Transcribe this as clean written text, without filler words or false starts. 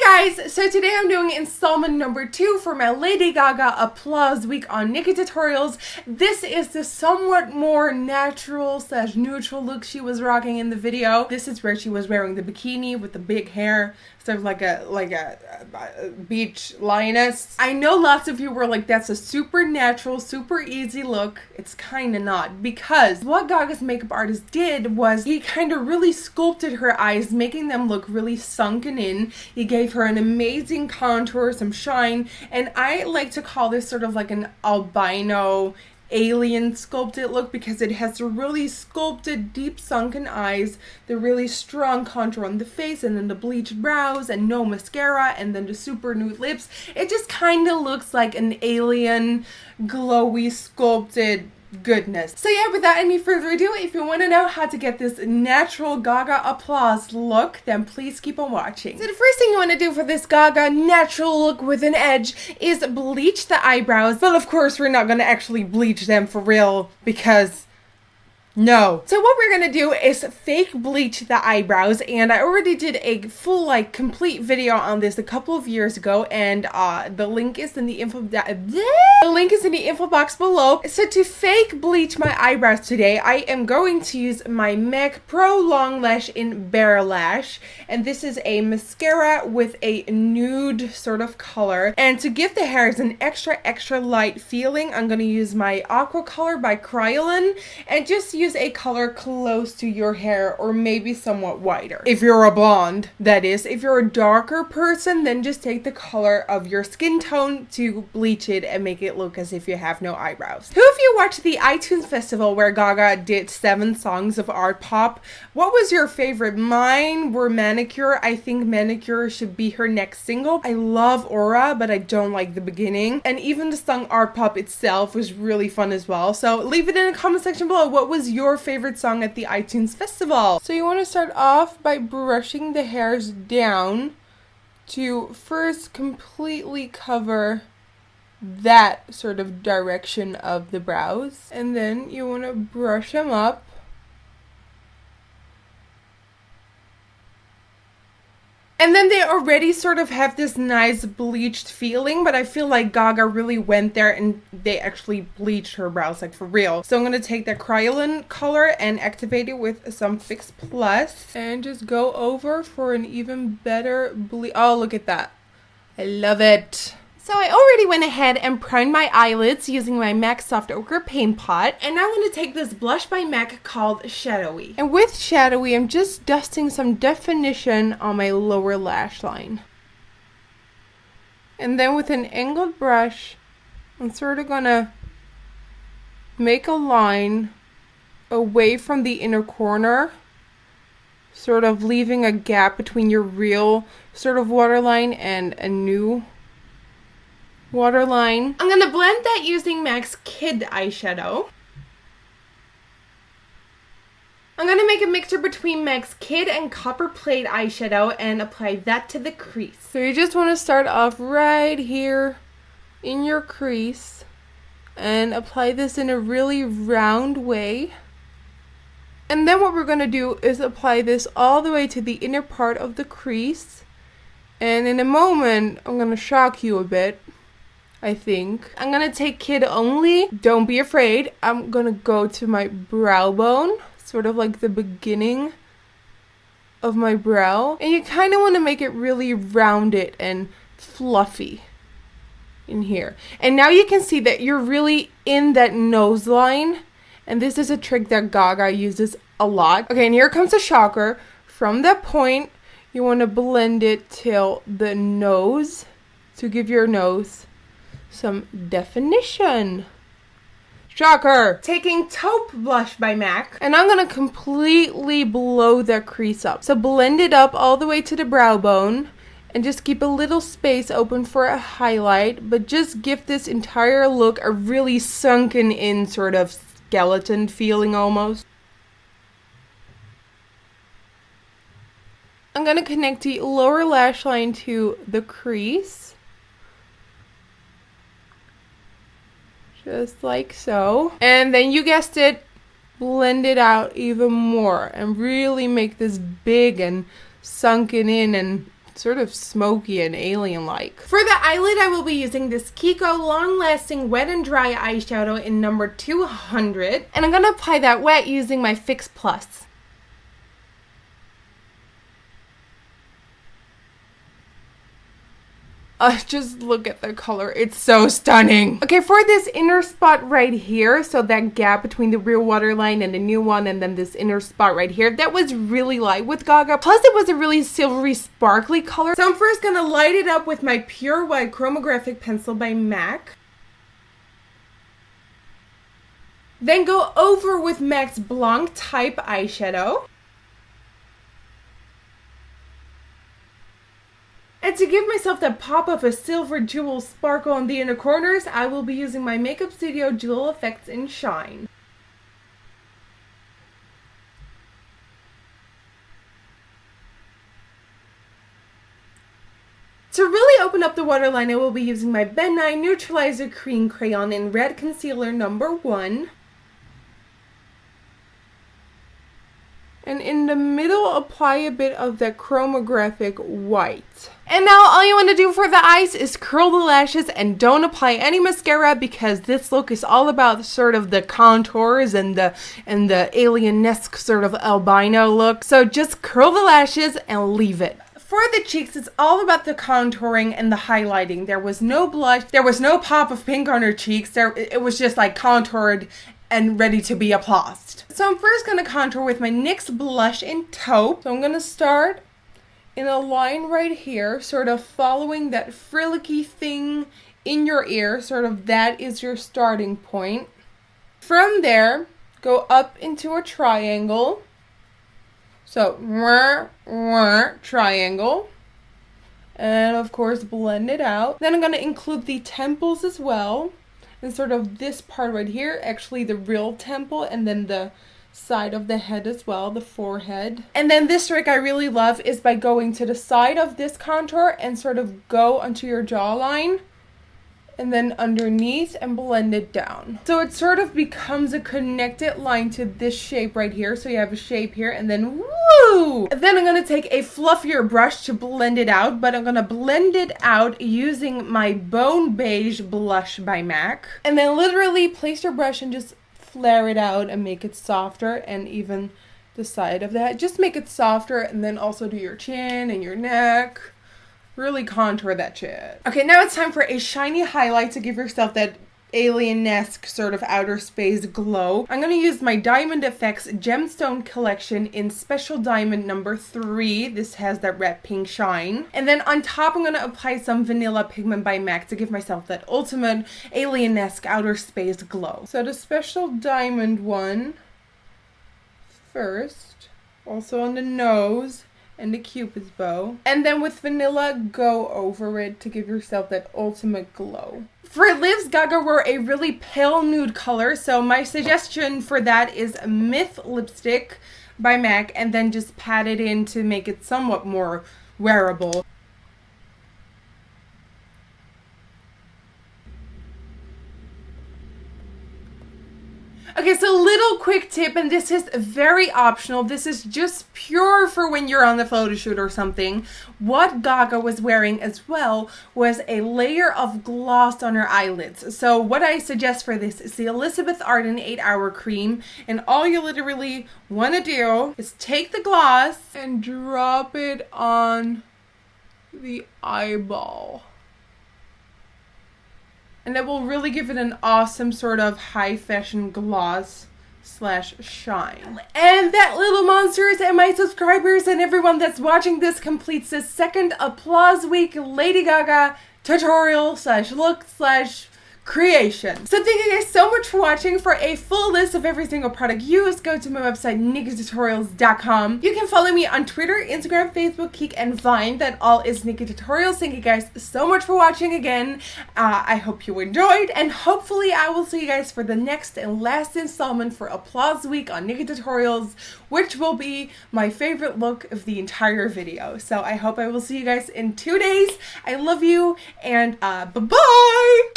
guys, so today I'm doing installment number 2 for my Lady Gaga Applause Week on Nikkietutorials. This is the somewhat more natural / neutral look she was rocking in the video. This is where she was wearing the bikini with the big hair, sort of like a beach lioness. I know lots of you were like, that's a super natural, super easy look. It's kind of not, because what Gaga's makeup artist did was he kind of really sculpted her eyes, making them look really sunken in. He gave her an amazing contour, some shine, and I like to call this sort of like an albino alien sculpted look because it has the really sculpted deep sunken eyes, the really strong contour on the face, and then the bleached brows and no mascara, and then the super nude lips. It just kind of looks like an alien glowy sculpted goodness. So yeah, without any further ado, if you want to know how to get this natural Gaga applause look, then please keep on watching. So the first thing you want to do for this Gaga natural look with an edge is bleach the eyebrows. But of course, we're not going to actually bleach them for real, because no. So what we're gonna do is fake bleach the eyebrows, and I already did a full complete video on this a couple of years ago, and the link is in the info box below. So to fake bleach my eyebrows today, I am going to use my MAC Pro Long Lash in Bare Lash, and this is a mascara with a nude sort of color. And to give the hairs an extra light feeling, I'm gonna use my Aqua Color by Kryolan, and just use a color close to your hair, or maybe somewhat whiter. If you're a blonde, that is. If you're a darker person, then just take the color of your skin tone to bleach it and make it look as if you have no eyebrows. Who of you watched the iTunes Festival where Gaga did 7 songs of art pop? What was your favorite? Mine were Manicure. I think Manicure should be her next single. I love Aura, but I don't like the beginning. And even the song Art Pop itself was really fun as well. So leave it in the comment section below. What was your favorite song at the iTunes Festival? So you want to start off by brushing the hairs down to first completely cover that sort of direction of the brows, and then you want to brush them up. And then they already sort of have this nice bleached feeling, but I feel like Gaga really went there and they actually bleached her brows, like for real. So I'm going to take that Kryolan color and activate it with some Fix Plus and just go over for an even better bleach. Oh, look at that. I love it. So I already went ahead and primed my eyelids using my MAC Soft Ochre Paint Pot. And now I'm going to take this blush by MAC called Shadowy. And with Shadowy, I'm just dusting some definition on my lower lash line. And then with an angled brush, I'm sort of going to make a line away from the inner corner, sort of leaving a gap between your real sort of waterline and a new waterline. I'm gonna blend that using MAC's Kid eyeshadow. I'm gonna make a mixture between MAC's Kid and Copper Plate eyeshadow and apply that to the crease. So you just want to start off right here in your crease and apply this in a really round way. And then what we're gonna do is apply this all the way to the inner part of the crease. And in a moment, I'm gonna shock you a bit. I think I'm gonna take Kid only. Don't be afraid. I'm gonna go to my brow bone, sort of like the beginning of my brow. And you kind of want to make it really rounded and fluffy in here. And now you can see that you're really in that nose line. And this is a trick that Gaga uses a lot. Okay, and here comes a shocker. From that point, you want to blend it till the nose to give your nose some definition. Shocker! Taking Taupe blush by MAC, and I'm gonna completely blow that crease up. So blend it up all the way to the brow bone, and just keep a little space open for a highlight, but just give this entire look a really sunken in sort of skeleton feeling almost. I'm gonna connect the lower lash line to the crease. Just like so. And then you guessed it, blend it out even more and really make this big and sunken in and sort of smoky and alien-like. For the eyelid, I will be using this Kiko Long Lasting Wet and Dry eyeshadow in number 200. And I'm going to apply that wet using my Fix Plus. Just look at the color. It's so stunning. Okay, for this inner spot right here, so that gap between the real waterline and the new one, and then this inner spot right here, that was really light with Gaga. Plus, it was a really silvery, sparkly color. So I'm first gonna light it up with my Pure White Chromographic Pencil by MAC. Then go over with MAC's Blanc Type eyeshadow. And to give myself that pop of a silver jewel sparkle on the inner corners, I will be using my Makeup Studio Jewel Effects in Shine. To really open up the waterline, I will be using my Ben Nye Neutralizer Cream Crayon in Red Concealer number 1. And in the middle, apply a bit of that chromographic white. And now all you want to do for the eyes is curl the lashes and don't apply any mascara, because this look is all about sort of the contours and the alien-esque sort of albino look. So just curl the lashes and leave it. For the cheeks, it's all about the contouring and the highlighting. There was no blush. There was no pop of pink on her cheeks. It was just like contoured and ready to be applied. So I'm first going to contour with my NYX blush in Taupe. So I'm going to start in a line right here, sort of following that frillicky thing in your ear. Sort of that is your starting point. From there, go up into a triangle. So, triangle. And of course, blend it out. Then I'm going to include the temples as well. And sort of this part right here, actually the real temple, and then the side of the head as well, the forehead. And then this trick I really love is by going to the side of this contour and sort of go onto your jawline and then underneath and blend it down. So it sort of becomes a connected line to this shape right here. So you have a shape here and then woo! And then I'm going to take a fluffier brush to blend it out, but I'm going to blend it out using my Bone Beige blush by MAC. And then literally place your brush and just flare it out and make it softer, and even the side of that. Just make it softer, and then also do your chin and your neck. Really contour that shit. Okay, now it's time for a shiny highlight to give yourself that alien-esque sort of outer space glow. I'm going to use my Diamond Effects Gemstone Collection in Special Diamond number 3. This has that red pink shine. And then on top, I'm going to apply some Vanilla Pigment by MAC to give myself that ultimate alien-esque outer space glow. So the Special Diamond one first, also on the nose and the Cupid's bow. And then with vanilla, go over it to give yourself that ultimate glow. For lips, Gaga wore a really pale nude color, so my suggestion for that is Myth lipstick by MAC, and then just pat it in to make it somewhat more wearable. Okay, so little quick tip, and this is very optional. This is just pure for when you're on the photo shoot or something. What Gaga was wearing as well was a layer of gloss on her eyelids. So what I suggest for this is the Elizabeth Arden 8-Hour Cream. And all you literally want to do is take the gloss and drop it on the eyeball. And that will really give it an awesome sort of high fashion gloss / shine. And that, little monsters and my subscribers and everyone that's watching this, completes the second Applause Week Lady Gaga tutorial / look / creation. So thank you guys so much for watching. For a full list of every single product used, go to my website, Nikkietutorials.com. You can follow me on Twitter, Instagram, Facebook, Kik, and Vine. That all is Nikkietutorials. Thank you guys so much for watching again. I hope you enjoyed, and hopefully I will see you guys for the next and last installment for Applause Week on Nikkietutorials, which will be my favorite look of the entire video. So I hope I will see you guys in 2 days. I love you, and bye-bye!